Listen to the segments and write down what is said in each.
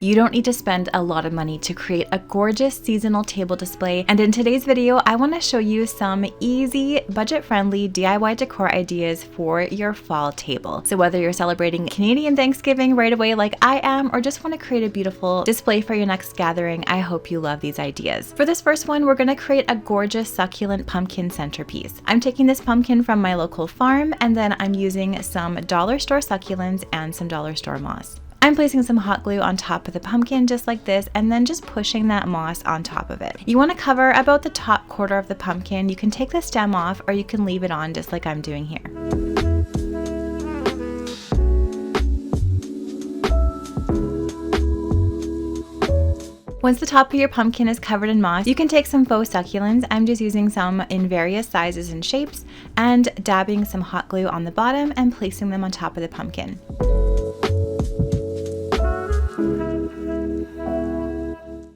You don't need to spend a lot of money to create a gorgeous seasonal table display, and in today's video, I want to show you some easy, budget-friendly DIY decor ideas for your fall table. So whether you're celebrating Canadian Thanksgiving right away like I am, or just want to create a beautiful display for your next gathering, I hope you love these ideas. For this first one, we're going to create a gorgeous succulent pumpkin centerpiece. I'm taking this pumpkin from my local farm, and then I'm using some dollar store succulents and some dollar store moss. I'm placing some hot glue on top of the pumpkin just like this, and then just pushing that moss on top of it. You want to cover about the top quarter of the pumpkin. You can take the stem off or you can leave it on just like I'm doing here. Once the top of your pumpkin is covered in moss, you can take some faux succulents. I'm just using some in various sizes and shapes, and dabbing some hot glue on the bottom and placing them on top of the pumpkin.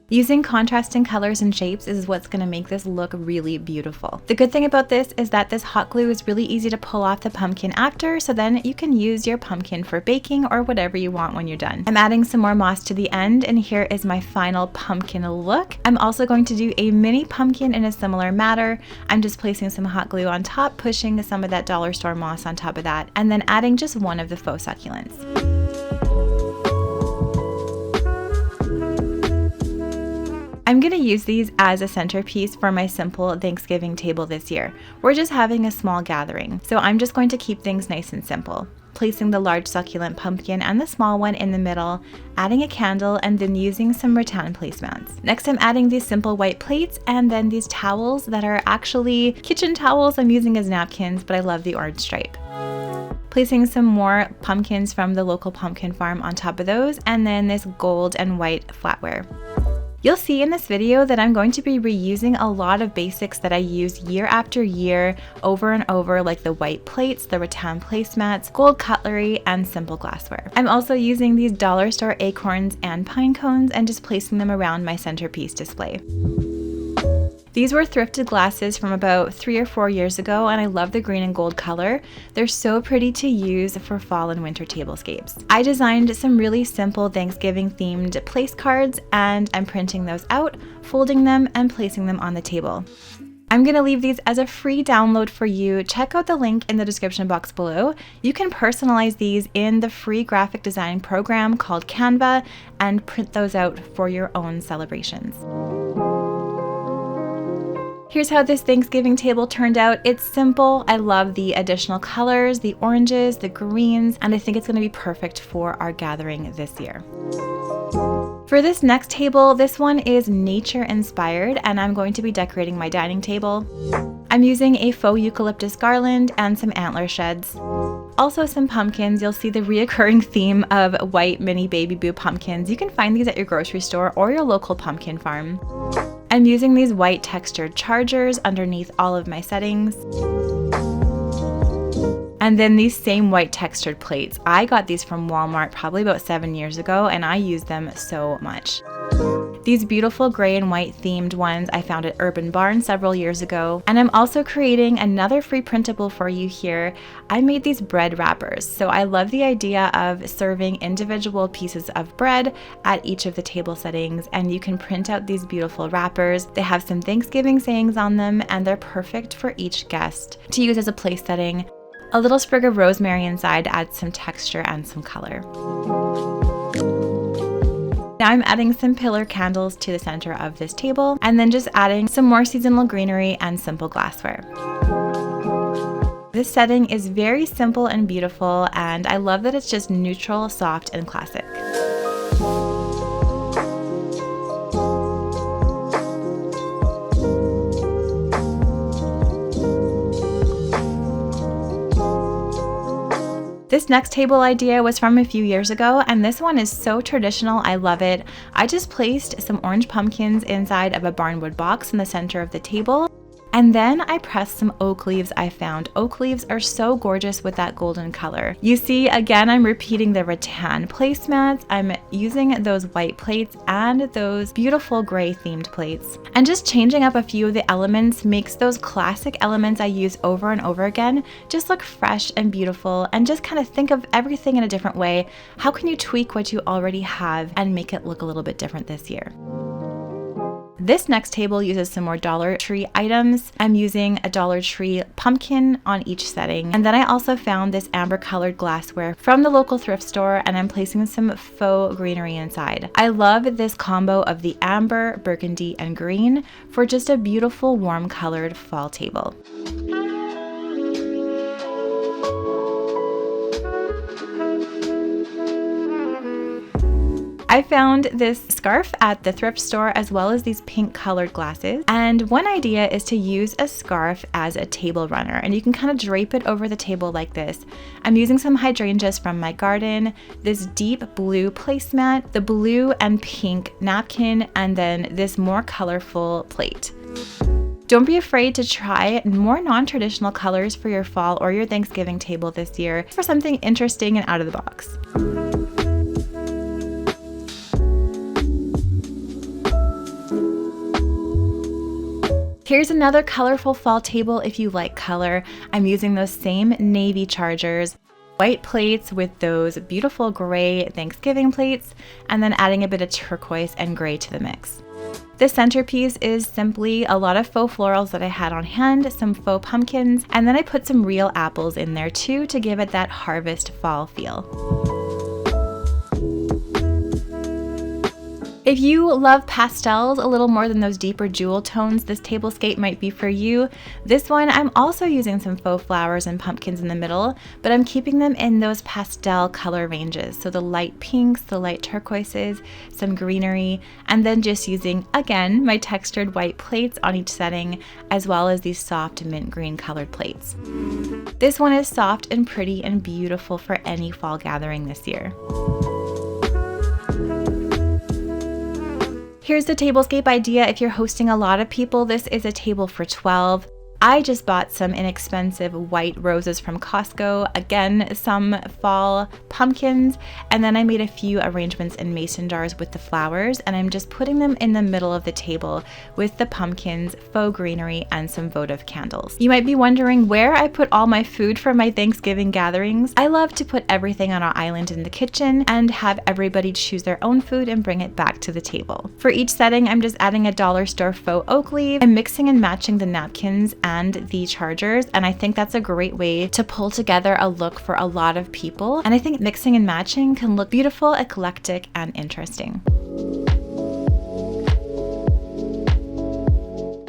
Using contrasting colors and shapes is what's going to make this look really beautiful. The good thing about this is that this hot glue is really easy to pull off the pumpkin after, so then you can use your pumpkin for baking or whatever you want when you're done. I'm adding some more moss to the end, and here is my final pumpkin look. I'm also going to do a mini pumpkin in a similar manner. I'm just placing some hot glue on top, pushing some of that dollar store moss on top of that, and then adding just one of the faux succulents. I'm going to use these as a centerpiece for my simple Thanksgiving table this year. We're just having a small gathering, so I'm just going to keep things nice and simple. Placing the large succulent pumpkin and the small one in the middle, adding a candle, and then using some rattan placemats. Next, I'm adding these simple white plates and then these towels that are actually kitchen towels I'm using as napkins, but I love the orange stripe. Placing some more pumpkins from the local pumpkin farm on top of those, and then this gold and white flatware. You'll see in this video that I'm going to be reusing a lot of basics that I use year after year over and over, like the white plates, the rattan placemats, gold cutlery, and simple glassware. I'm also using these dollar store acorns and pine cones and just placing them around my centerpiece display. These were thrifted glasses from about 3 or 4 years ago, and I love the green and gold color. They're so pretty to use for fall and winter tablescapes. I designed some really simple Thanksgiving themed place cards, and I'm printing those out, folding them, and placing them on the table. I'm going to leave these as a free download for you. Check out the link in the description box below. You can personalize these in the free graphic design program called Canva and print those out for your own celebrations. Here's how this Thanksgiving table turned out. It's simple. I love the additional colors, the oranges, the greens, and I think it's going to be perfect for our gathering this year. For this next table, this one is nature inspired, and I'm going to be decorating my dining table. I'm using a faux eucalyptus garland and some antler sheds. Also some pumpkins. You'll see the reoccurring theme of white mini baby boo pumpkins. You can find these at your grocery store or your local pumpkin farm. I'm using these white textured chargers underneath all of my settings. And then these same white textured plates. I got these from Walmart probably about 7 years ago, and I use them so much. These beautiful gray and white themed ones I found at Urban Barn several years ago. And I'm also creating another free printable for you here. I made these bread wrappers. So I love the idea of serving individual pieces of bread at each of the table settings, and you can print out these beautiful wrappers. They have some Thanksgiving sayings on them, and they're perfect for each guest to use as a place setting. A little sprig of rosemary inside adds some texture and some color. Now I'm adding some pillar candles to the center of this table, and then just adding some more seasonal greenery and simple glassware. This setting is very simple and beautiful, and I love that it's just neutral, soft, and classic. This next table idea was from a few years ago, and this one is so traditional, I love it. I just placed some orange pumpkins inside of a barnwood box in the center of the table, And then I pressed some oak leaves I found. Oak leaves are so gorgeous with that golden color. You see, again, I'm repeating the rattan placemats. I'm using those white plates and those beautiful gray themed plates. And just changing up a few of the elements makes those classic elements I use over and over again just look fresh and beautiful, and just kind of think of everything in a different way. How can you tweak what you already have and make it look a little bit different this year? This next table uses some more Dollar Tree items. I'm using a Dollar Tree pumpkin on each setting. And then I also found this amber colored glassware from the local thrift store, and I'm placing some faux greenery inside. I love this combo of the amber, burgundy, and green for just a beautiful warm colored fall table. I found this scarf at the thrift store as well as these pink colored glasses. And one idea is to use a scarf as a table runner, and you can kind of drape it over the table like this. I'm using some hydrangeas from my garden, this deep blue placemat, the blue and pink napkin, and then this more colorful plate. Don't be afraid to try more non-traditional colors for your fall or your Thanksgiving table this year for something interesting and out of the box. Here's another colorful fall table if you like color. I'm using those same navy chargers, white plates with those beautiful gray Thanksgiving plates, and then adding a bit of turquoise and gray to the mix. The centerpiece is simply a lot of faux florals that I had on hand, some faux pumpkins, and then I put some real apples in there too to give it that harvest fall feel. If you love pastels a little more than those deeper jewel tones, this tablescape might be for you. This one, I'm also using some faux flowers and pumpkins in the middle, but I'm keeping them in those pastel color ranges. So the light pinks, the light turquoises, some greenery, and then just using, again, my textured white plates on each setting, as well as these soft mint green colored plates. This one is soft and pretty and beautiful for any fall gathering this year. Here's the tablescape idea if you're hosting a lot of people. This is a table for 12. I just bought some inexpensive white roses from Costco, again, some fall pumpkins, and then I made a few arrangements in mason jars with the flowers, and I'm just putting them in the middle of the table with the pumpkins, faux greenery, and some votive candles. You might be wondering where I put all my food for my Thanksgiving gatherings. I love to put everything on our island in the kitchen and have everybody choose their own food and bring it back to the table. For each setting, I'm just adding a dollar store faux oak leaf. I'm mixing and matching the napkins and the chargers, and I think that's a great way to pull together a look for a lot of people, and I think mixing and matching can look beautiful, eclectic, and interesting.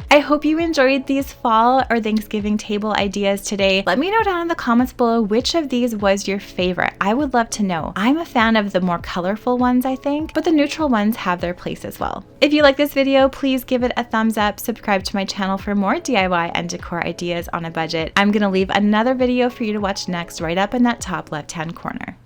I hope you enjoyed these fall or Thanksgiving table ideas today. Let me know down in the comments below which of these was your favorite. I would love to know. I'm a fan of the more colorful ones, I think, but the neutral ones have their place as well. If you like this video, please give it a thumbs up, subscribe to my channel for more DIY and decor ideas on a budget. I'm gonna leave another video for you to watch next right up in that top left-hand corner.